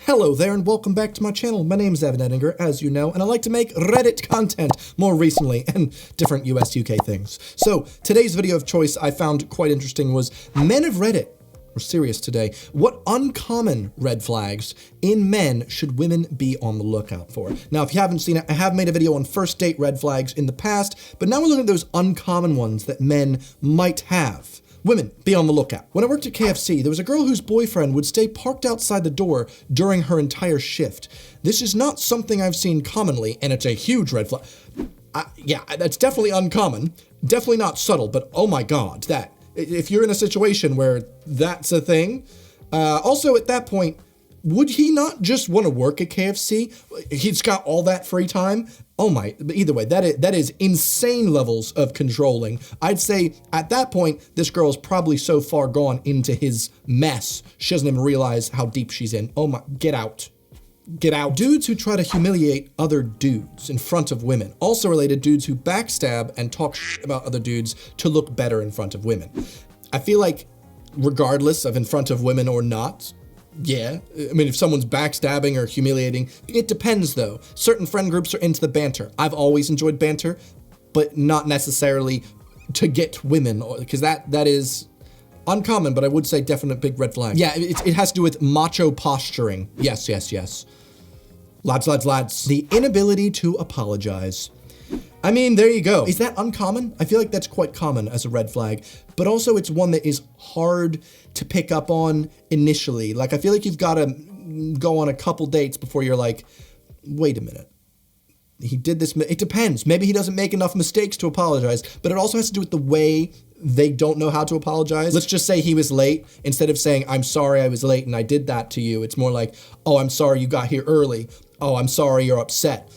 Hello there and welcome back to my channel. My name is Edinger, as you know, and I like to make Reddit content more recently and different US UK things. So today's video of choice I found quite interesting was men of Reddit. We're serious today. What uncommon red flags in men should women be on the lookout for? Now, if you haven't seen it, I have made a video on first date red flags in the past, but now we're looking at those uncommon ones that men might have. Women, be on the lookout. When I worked at KFC, there was a girl whose boyfriend would stay parked outside the door during her entire shift. This is not something I've seen commonly, and it's a huge red flag. Yeah, that's definitely uncommon. Definitely not subtle, but oh my God, if you're in a situation where that's a thing. Also at that point, would he not just want to work at KFC? He's got all that free time. Oh my, but either way, that is insane levels of controlling. I'd say at that point, this girl's probably so far gone into his mess, she doesn't even realize how deep she's in. Oh my, get out. Get out. Dudes who try to humiliate other dudes in front of women. Also related, dudes who backstab and talk shit about other dudes to look better in front of women. I feel like regardless of in front of women or not, yeah, I mean, if someone's backstabbing or humiliating, it depends though. Certain friend groups are into the banter. I've always enjoyed banter, but not necessarily to get women, because that is uncommon, but I would say definite big red flag. Yeah, it has to do with macho posturing. Yes. Lads. The inability to apologize. I mean, there you go. Is that uncommon? I feel like that's quite common as a red flag, but also it's one that is hard to pick up on initially. Like, I feel like you've got to go on a couple dates before you're like, wait a minute. He did this. It depends. Maybe he doesn't make enough mistakes to apologize, but it also has to do with the way they don't know how to apologize. Let's just say he was late. Instead of saying, I'm sorry I was late and I did that to you, it's more like, oh, I'm sorry you got here early. Oh, I'm sorry you're upset.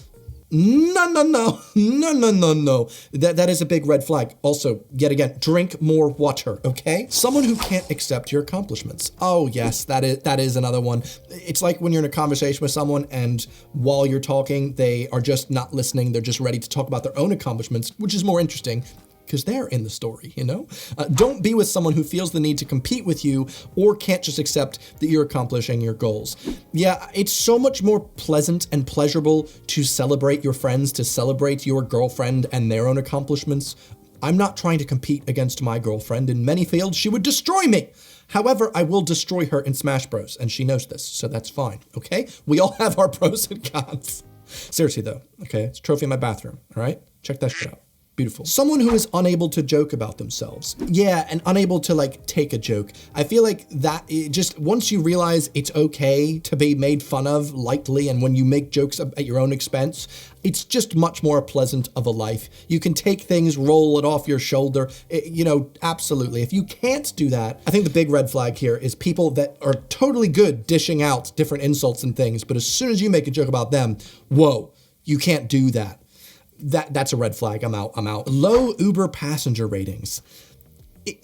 No. That is a big red flag. Also, yet again, drink more water, okay? Someone who can't accept your accomplishments. Oh yes, that is another one. It's like when you're in a conversation with someone and while you're talking, they are just not listening. They're just ready to talk about their own accomplishments, which is more interesting because they're in the story, you know? Don't be with someone who feels the need to compete with you or can't just accept that you're accomplishing your goals. Yeah, it's so much more pleasant and pleasurable to celebrate your friends, to celebrate your girlfriend and their own accomplishments. I'm not trying to compete against my girlfriend. In many fields, she would destroy me. However, I will destroy her in Smash Bros, and she knows this, so that's fine, okay? We all have our pros and cons. Seriously though, okay? It's a trophy in my bathroom, all right? Check that shit out. Beautiful. Someone who is unable to joke about themselves. Yeah, and unable to like take a joke. I feel like that just once you realize it's okay to be made fun of lightly, and when you make jokes at your own expense, it's just much more pleasant of a life. You can take things, roll it off your shoulder. You know, absolutely. If you can't do that, I think the big red flag here is people that are totally good dishing out different insults and things, but as soon as you make a joke about them, whoa, you can't do that. That's a red flag. I'm out. Low Uber passenger ratings.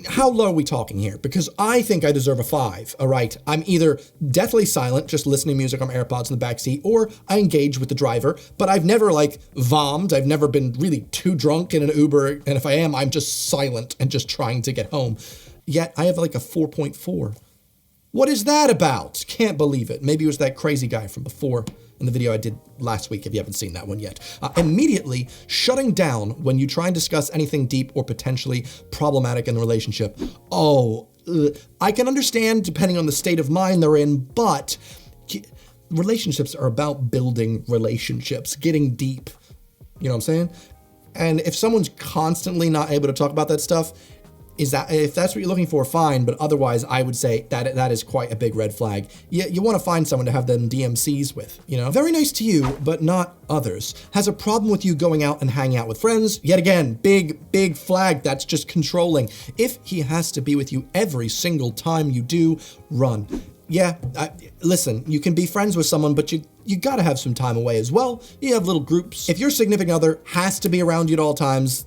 How low are we talking here? Because I think I deserve a 5, all right? I'm either deathly silent, just listening to music on my AirPods in the backseat, or I engage with the driver, but I've never like vommed. I've never been really too drunk in an Uber, and if I am, I'm just silent and just trying to get home. Yet I have like a 4.4. What is that about? Can't believe it. Maybe it was that crazy guy from before in the video I did last week, if you haven't seen that one yet. Immediately shutting down when you try and discuss anything deep or potentially problematic in the relationship. I can understand depending on the state of mind they're in, but relationships are about building relationships, getting deep. You know what I'm saying? And if someone's constantly not able to talk about that stuff, if that's what you're looking for, fine, but otherwise I would say that is quite a big red flag. You want to find someone to have them DMCs with, you know? Very nice to you, but not others. Has a problem with you going out and hanging out with friends. Yet again, big flag, that's just controlling. If he has to be with you every single time you do, run. Yeah, listen, you can be friends with someone, but you gotta have some time away as well. You have little groups. If your significant other has to be around you at all times,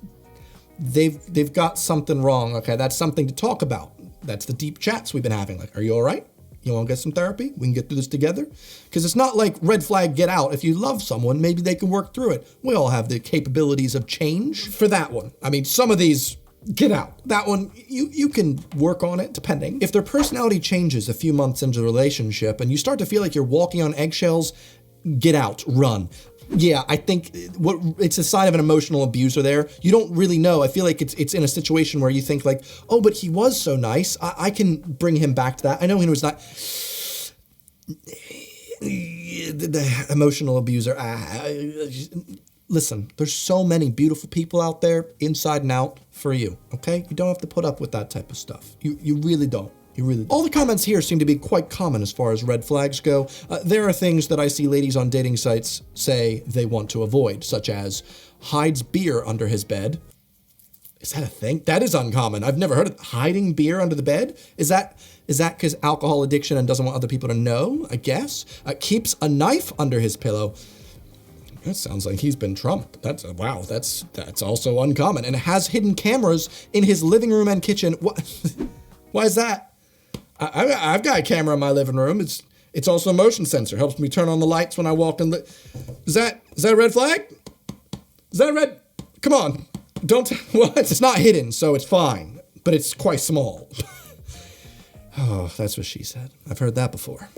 they've got something wrong, okay? That's something to talk about. That's the deep chats we've been having. Like, are you all right? You want to get some therapy? We can get through this together? Because it's not like red flag, get out. If you love someone, maybe they can work through it. We all have the capabilities of change for that one. I mean, some of these Get out. That one, you can work on it, depending. If their personality changes a few months into the relationship and you start to feel like you're walking on eggshells, get out, run. Yeah, I think it's a sign of an emotional abuser there. You don't really know. I feel like it's in a situation where you think like, oh, but he was so nice. I can bring him back to that. I know he was not... The emotional abuser. Listen, there's so many beautiful people out there, inside and out, for you, okay? You don't have to put up with that type of stuff. You really don't. You really don't. All the comments here seem to be quite common as far as red flags go. There are things that I see ladies on dating sites say they want to avoid, such as hides beer under his bed. Is that a thing? That is uncommon. I've never heard of hiding beer under the bed. Is that because alcohol addiction and doesn't want other people to know, I guess? Keeps a knife under his pillow. That sounds like he's been trumped. Wow, that's also uncommon. And has hidden cameras in his living room and kitchen. What? Why is that? I've got a camera in my living room. It's also a motion sensor. Helps me turn on the lights when I walk in. Is that a red flag? Is that a red? Come on. What? It's not hidden, so it's fine. But it's quite small. Oh, that's what she said. I've heard that before.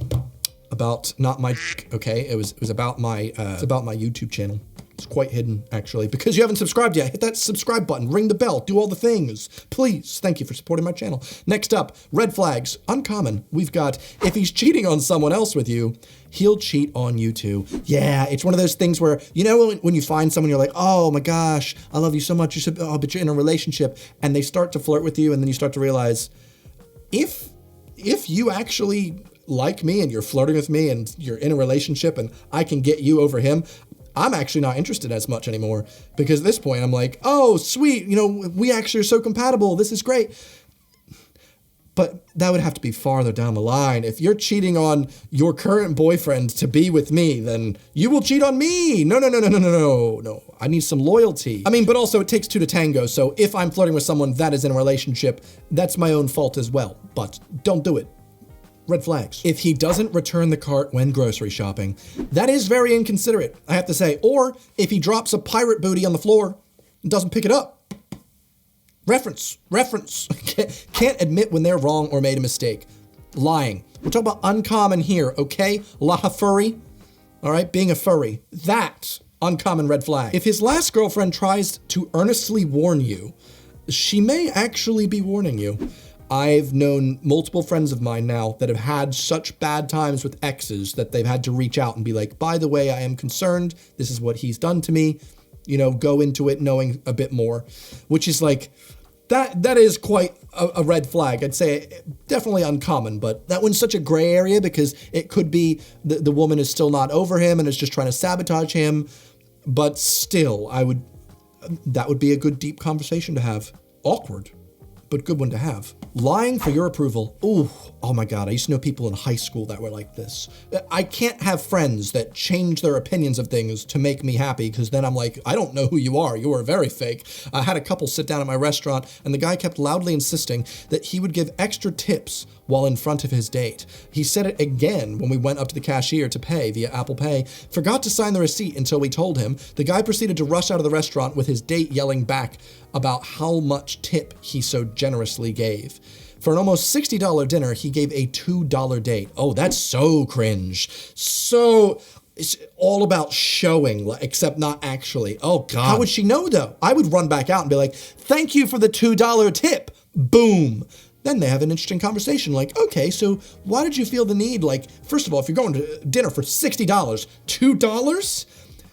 About not my okay? It was about my YouTube channel. It's quite hidden, actually. Because you haven't subscribed yet, hit that subscribe button, ring the bell, do all the things. Please, thank you for supporting my channel. Next up, red flags, uncommon. We've got, if he's cheating on someone else with you, he'll cheat on you too. Yeah, it's one of those things where, you know, when you find someone, you're like, oh my gosh, I love you so much, but you're in a relationship, and they start to flirt with you, and then you start to realize, if you actually like me and you're flirting with me and you're in a relationship and I can get you over him, I'm actually not interested as much anymore, because at this point I'm like, oh, sweet, you know, we actually are so compatible. This is great. But that would have to be farther down the line. If you're cheating on your current boyfriend to be with me, then you will cheat on me. No. I need some loyalty. I mean, but also it takes two to tango. So if I'm flirting with someone that is in a relationship, that's my own fault as well. But don't do it. Red flags. If he doesn't return the cart when grocery shopping, that is very inconsiderate, I have to say. Or if he drops a pirate booty on the floor and doesn't pick it up. Reference. Can't admit when they're wrong or made a mistake. Lying. We're talking about uncommon here, okay? Furry. All right, being a furry. That, uncommon red flag. If his last girlfriend tries to earnestly warn you, she may actually be warning you. I've known multiple friends of mine now that have had such bad times with exes that they've had to reach out and be like, by the way, I am concerned. This is what he's done to me. You know, go into it knowing a bit more, which is like, that is quite a red flag. I'd say definitely uncommon, but that one's such a gray area because it could be the woman is still not over him and is just trying to sabotage him. But still, that would be a good deep conversation to have. Awkward, but good one to have. Lying for your approval. Ooh, oh my God, I used to know people in high school that were like this. I can't have friends that change their opinions of things to make me happy, because then I'm like, I don't know who you are. You are very fake. I had a couple sit down at my restaurant, and the guy kept loudly insisting that he would give extra tips while in front of his date. He said it again when we went up to the cashier to pay via Apple Pay, forgot to sign the receipt until we told him. The guy proceeded to rush out of the restaurant with his date yelling back about how much tip he so generously gave. For an almost $60 dinner, he gave a $2 date. Oh, that's so cringe. So, it's all about showing, except not actually. Oh God. How would she know though? I would run back out and be like, thank you for the $2 tip. Boom. Then they have an interesting conversation like, okay, so why did you feel the need? Like, first of all, if you're going to dinner for $60, $2?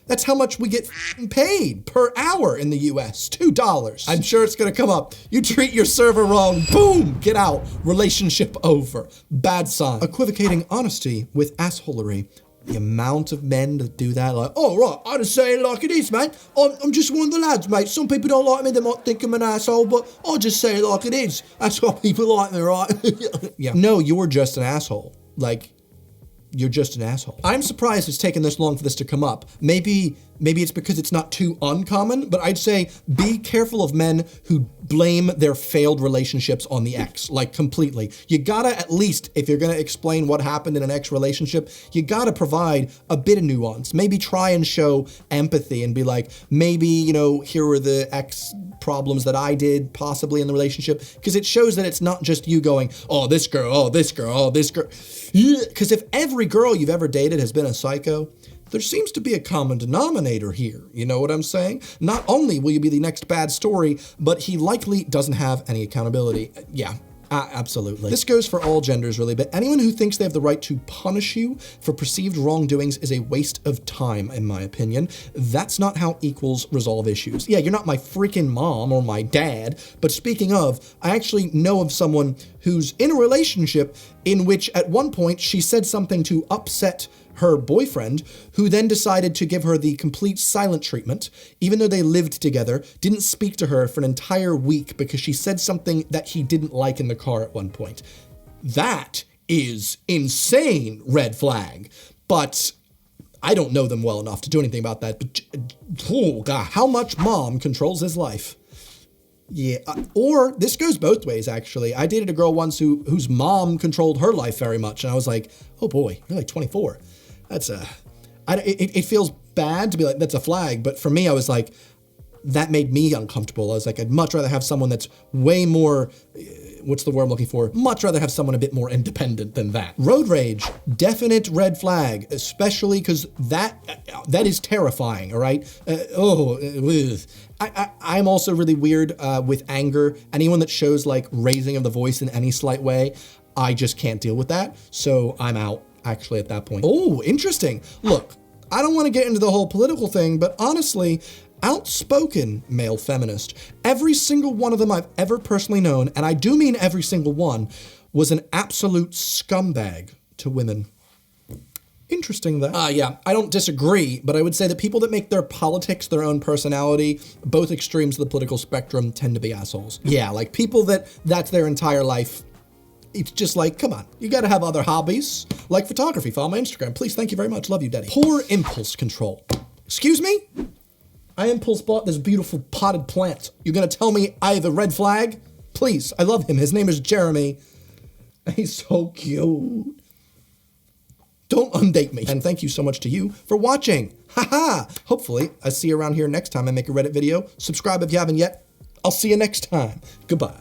That's how much we get paid per hour in the US, $2. I'm sure it's gonna come up. You treat your server wrong, boom, get out, relationship over. Bad sign. Equivocating honesty with assholery. The amount of men that do that, like, oh right, I just say it like it is, mate. I'm just one of the lads, mate. Some people don't like me, they might think I'm an asshole, but I just say it like it is. That's why people like me, right? Yeah. No, you're just an asshole. Like, you're just an asshole. I'm surprised it's taken this long for this to come up. Maybe Maybe it's because it's not too uncommon, but I'd say be careful of men who blame their failed relationships on the ex, like completely. You gotta at least, if you're gonna explain what happened in an ex relationship, you gotta provide a bit of nuance. Maybe try and show empathy and be like, maybe, you know, here were the ex problems that I did possibly in the relationship, because it shows that it's not just you going, oh, this girl, oh, this girl, oh, this girl. Because if every girl you've ever dated has been a psycho, there seems to be a common denominator here. You know what I'm saying? Not only will you be the next bad story, but he likely doesn't have any accountability. Yeah. Absolutely. This goes for all genders, really, but anyone who thinks they have the right to punish you for perceived wrongdoings is a waste of time, in my opinion. That's not how equals resolve issues. Yeah, you're not my freaking mom or my dad, but speaking of, I actually know of someone who's in a relationship in which at one point she said something to upset her boyfriend, who then decided to give her the complete silent treatment, even though they lived together, didn't speak to her for an entire week because she said something that he didn't like in the car at one point. That is insane red flag. But I don't know them well enough to do anything about that. But, oh God, how much mom controls his life? Yeah, or this goes both ways, actually. I dated a girl once whose mom controlled her life very much, and I was like, oh boy, you're like 24. It feels bad to be like, that's a flag, but for me, I was like, that made me uncomfortable. I was like, I'd much rather have someone that's way more, what's the word I'm looking for? Much rather have someone a bit more independent than that. Road rage, definite red flag, especially because that is terrifying, all right? I'm also really weird with anger. Anyone that shows like raising of the voice in any slight way, I just can't deal with that. So I'm out actually at that point. Oh, interesting. Look, I don't want to get into the whole political thing, but honestly, outspoken male feminist, every single one of them I've ever personally known, and I do mean every single one, was an absolute scumbag to women. Interesting that. Yeah, I don't disagree, but I would say that people that make their politics their own personality, both extremes of the political spectrum, tend to be assholes. Yeah, like people that's their entire life. It's just like, come on, you gotta have other hobbies, like photography. Follow my Instagram, please, thank you very much, love you, daddy. Poor impulse control. Excuse me? I impulse bought this beautiful potted plant. You're gonna tell me I have a red flag? Please, I love him, his name is Jeremy. He's so cute. Don't undate me. And thank you so much to you for watching. Haha! Hopefully, I see you around here next time I make a Reddit video. Subscribe if you haven't yet. I'll see you next time. Goodbye.